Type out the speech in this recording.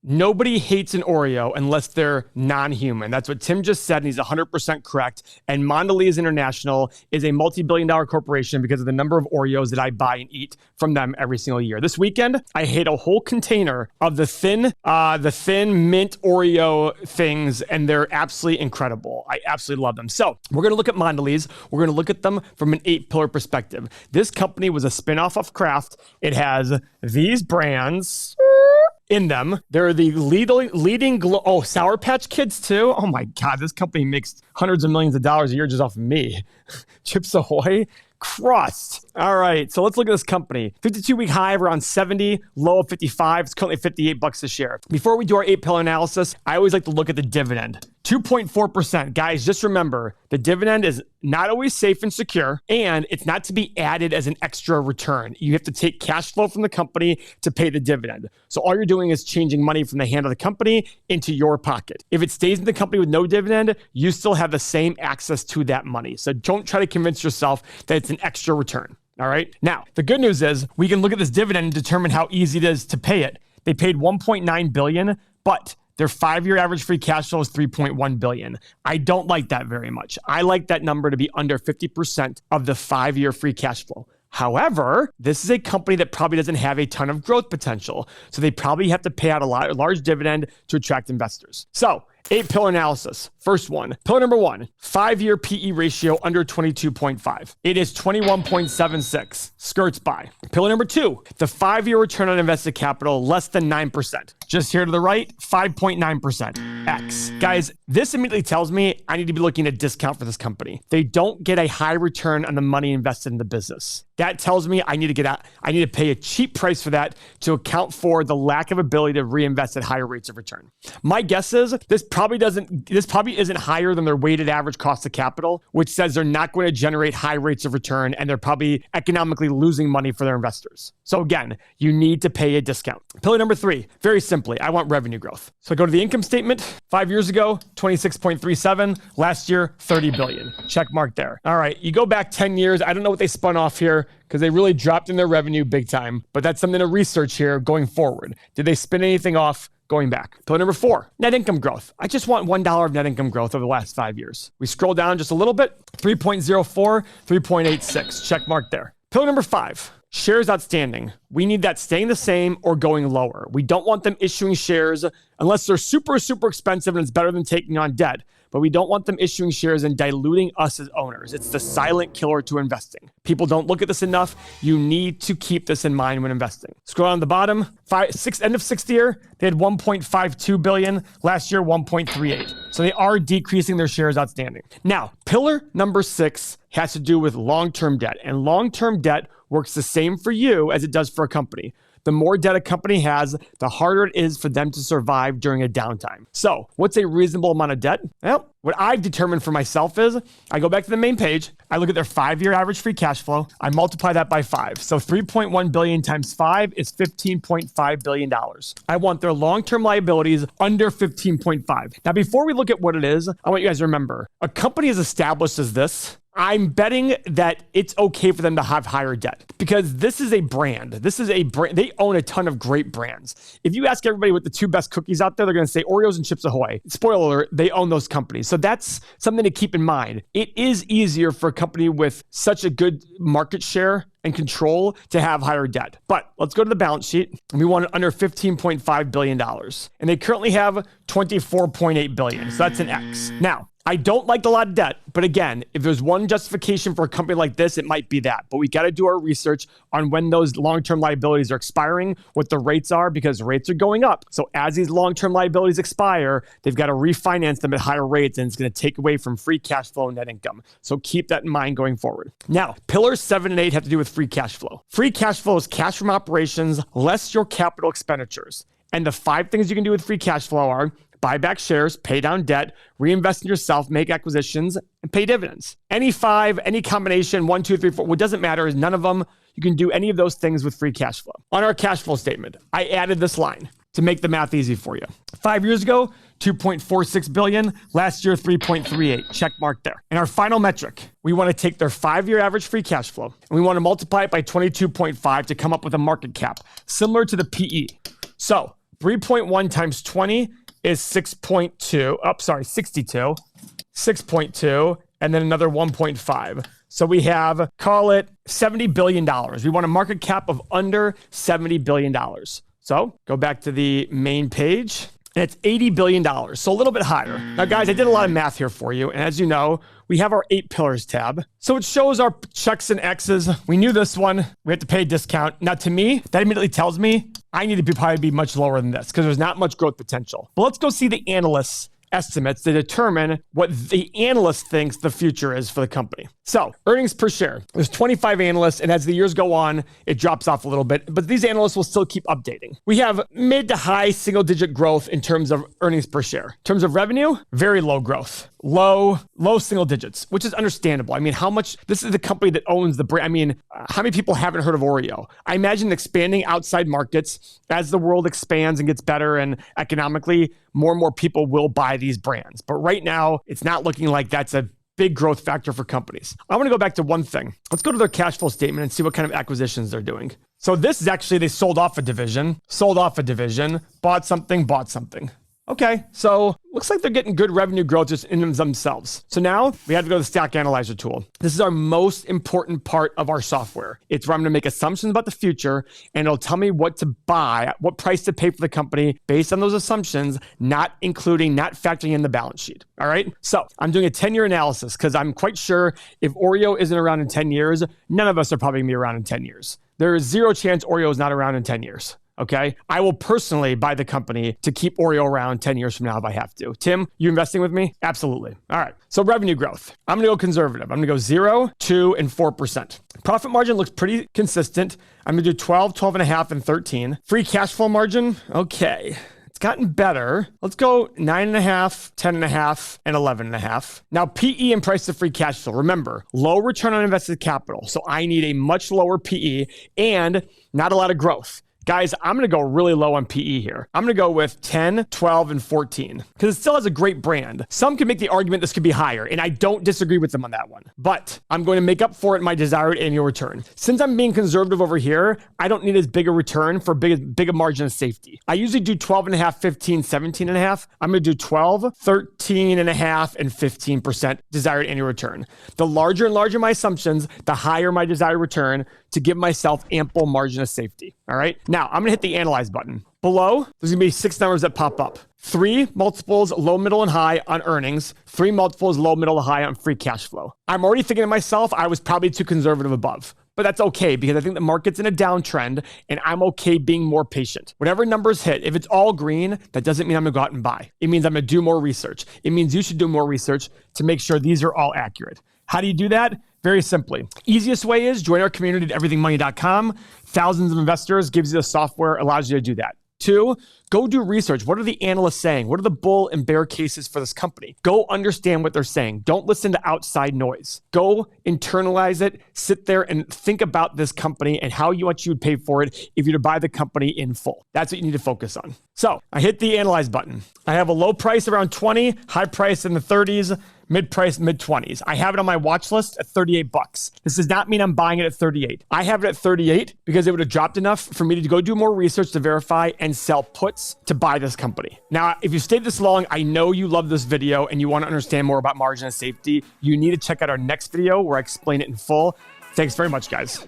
Nobody hates an Oreo unless they're non-human. That's what Tim just said, and he's 100% correct. And Mondelez International is a multi-billion-dollar corporation because of the number of Oreos that I buy and eat from them every single year. This weekend, I ate a whole container of the thin mint Oreo things, and they're absolutely incredible. I absolutely love them. So we're going to look at Mondelez. We're going to look at them from an 8-pillar perspective. This company was a spinoff of Kraft. It has these brands in them. They're the leading Sour Patch Kids too. Oh my God, this company makes hundreds of millions of dollars a year just off of me. Chips Ahoy, crust. All right, so let's look at this company. 52-week high of around 70, low of 55. It's currently $58 a share. Before we do our 8-pillar analysis, I always like to look at the dividend. 2.4%. Guys, just remember, the dividend is not always safe and secure, and it's not to be added as an extra return. You have to take cash flow from the company to pay the dividend. So all you're doing is changing money from the hand of the company into your pocket. If it stays in the company with no dividend, you still have the same access to that money. So don't try to convince yourself that it's an extra return. All right. Now, the good news is we can look at this dividend and determine how easy it is to pay it. They paid $1.9 billion, but their 5-year average free cash flow is $3.1 billion. I don't like that very much. I like that number to be under 50% of the 5-year free cash flow. However, this is a company that probably doesn't have a ton of growth potential. So they probably have to pay out a large dividend to attract investors. So 8-pillar analysis. First one, pillar number 1, 5-year PE ratio under 22.5. It is 21.76, skirts by. Pillar number 2, the 5-year return on invested capital less than 9%. Just here to the right, 5.9%, X. Guys, this immediately tells me I need to be looking at a discount for this company. They don't get a high return on the money invested in the business. That tells me I need to pay a cheap price for that to account for the lack of ability to reinvest at higher rates of return. My guess is this probably isn't higher than their weighted average cost of capital, which says they're not going to generate high rates of return and they're probably economically losing money for their investors. So again, you need to pay a discount. Pillar number 3, very simply, I want revenue growth. So I go to the income statement. 5 years ago, 26.37. Last year, 30 billion. Check mark there. All right, you go back 10 years. I don't know what they spun off here because they really dropped in their revenue big time, but that's something to research here going forward. Did they spin anything off going back? Pillar number 4, net income growth. I just want $1 of net income growth over the last 5 years. We scroll down just a little bit, 3.04, 3.86, check mark there. Pillar number 5, shares outstanding. We need that staying the same or going lower. We don't want them issuing shares unless they're super, super expensive and it's better than taking on debt. But we don't want them issuing shares and diluting us as owners. It's the silent killer to investing. People don't look at this enough. You need to keep this in mind when investing. Scroll down the bottom, end of 6th year, they had 1.52 billion. Last year, 1.38. So they are decreasing their shares outstanding. Now, pillar number 6 has to do with long-term debt. And long-term debt works the same for you as it does for a company. The more debt a company has, the harder it is for them to survive during a downtime. So what's a reasonable amount of debt? Well, what I've determined for myself is I go back to the main page. I look at their 5-year average free cash flow. I multiply that by 5. So 3.1 billion times 5 is $15.5 billion. I want their long-term liabilities under 15.5. Now, before we look at what it is, I want you guys to remember, a company as established as this, I'm betting that it's okay for them to have higher debt because this is a brand. They own a ton of great brands. If you ask everybody what the 2 best cookies out there, they're going to say Oreos and Chips Ahoy. Spoiler alert, they own those companies. So that's something to keep in mind. It is easier for a company with such a good market share and control to have higher debt. But let's go to the balance sheet. We want it under $15.5 billion. And they currently have $24.8 billion. So that's an X. Now, I don't like a lot of debt, but again, if there's one justification for a company like this, it might be that. But we got to do our research on when those long-term liabilities are expiring, what the rates are, because rates are going up. So as these long-term liabilities expire, they've got to refinance them at higher rates, and it's going to take away from free cash flow and net income. So keep that in mind going forward. Now, pillars 7 and 8 have to do with free cash flow. Free cash flow is cash from operations less your capital expenditures. And the 5 things you can do with free cash flow are buy back shares, pay down debt, reinvest in yourself, make acquisitions, and pay dividends. Any 5, any combination, 1, 2, 3, 4, what doesn't matter is none of them. You can do any of those things with free cash flow. On our cash flow statement, I added this line to make the math easy for you. 5 years ago, 2.46 billion. Last year, 3.38. Check mark there. And our final metric, we want to take their 5-year average free cash flow and we want to multiply it by 22.5 to come up with a market cap similar to the PE. So 3.1 times 20 is 6.2. Oh, sorry, 62. 6.2, and then another 1.5. So we have, call it $70 billion. We want a market cap of under $70 billion. So go back to the main page, and it's $80 billion, so a little bit higher. Now, guys, I did a lot of math here for you, and as you know, we have our 8 pillars tab. So it shows our checks and X's. We knew this one. We had to pay a discount. Now, to me, that immediately tells me I need to probably be much lower than this because there's not much growth potential. But let's go see the analysts' estimates to determine what the analyst thinks the future is for the company. So earnings per share, there's 25 analysts, and as the years go on, it drops off a little bit, but these analysts will still keep updating. We have mid to high single digit growth in terms of earnings per share. In terms of revenue, very low growth. Low single digits, which is understandable. I mean, this is the company that owns the brand. I mean, how many people haven't heard of Oreo? I imagine expanding outside markets as the world expands and gets better and economically, more and more people will buy these brands. But right now, it's not looking like that's a big growth factor for companies. I want to go back to one thing. Let's go to their cash flow statement and see what kind of acquisitions they're doing. So this is actually, they sold off a division, bought something. Okay, so looks like they're getting good revenue growth just in themselves. So now we have to go to the Stock Analyzer tool. This is our most important part of our software. It's where I'm gonna make assumptions about the future, and it'll tell me what to buy, what price to pay for the company based on those assumptions, not factoring in the balance sheet. All right, so I'm doing a 10-year analysis because I'm quite sure if Oreo isn't around in 10 years, none of us are probably gonna be around in 10 years. There is zero chance Oreo is not around in 10 years. Okay, I will personally buy the company to keep Oreo around 10 years from now if I have to. Tim, you investing with me? Absolutely. All right, so revenue growth. I'm gonna go conservative. I'm gonna go 0, 2, and 4%. Profit margin looks pretty consistent. I'm gonna do 12, 12.5, and 13. Free cash flow margin, okay. It's gotten better. Let's go 9.5, 10.5, and 11.5. Now, PE and price to free cash flow. Remember, low return on invested capital. So I need a much lower PE and not a lot of growth. Guys, I'm going to go really low on PE here. I'm going to go with 10, 12, and 14 because it still has a great brand. Some could make the argument this could be higher, and I don't disagree with them on that one. But I'm going to make up for it in my desired annual return. Since I'm being conservative over here, I don't need as big a return for big a margin of safety. I usually do 12.5, 15, 17.5. I'm going to do 12, 13.5, and 15% desired annual return. The larger and larger my assumptions, the higher my desired return to give myself ample margin of safety. All right. Now I'm going to hit the analyze button. Below, there's going to be 6 numbers that pop up. 3 multiples, low, middle, and high on earnings. 3 multiples, low, middle, and high on free cash flow. I'm already thinking to myself, I was probably too conservative above. But that's okay because I think the market's in a downtrend and I'm okay being more patient. Whatever numbers hit, if it's all green, that doesn't mean I'm gonna go out and buy. It means I'm gonna do more research. It means you should do more research to make sure these are all accurate. How do you do that? Very simply. Easiest way is join our community at everythingmoney.com. Thousands of investors, gives you the software, allows you to do that. 2, go do research. What are the analysts saying? What are the bull and bear cases for this company? Go understand what they're saying. Don't listen to outside noise. Go internalize it, sit there and think about this company and how you would pay for it if you were to buy the company in full. That's what you need to focus on. So I hit the analyze button. I have a low price around 20, high price in the 30s, mid-price, mid-20s. I have it on my watch list at $38. This does not mean I'm buying it at 38. I have it at 38 because it would have dropped enough for me to go do more research to verify and sell puts to buy this company. Now, if you stayed this long, I know you love this video and you want to understand more about margin of safety. You need to check out our next video where I explain it in full. Thanks very much, guys.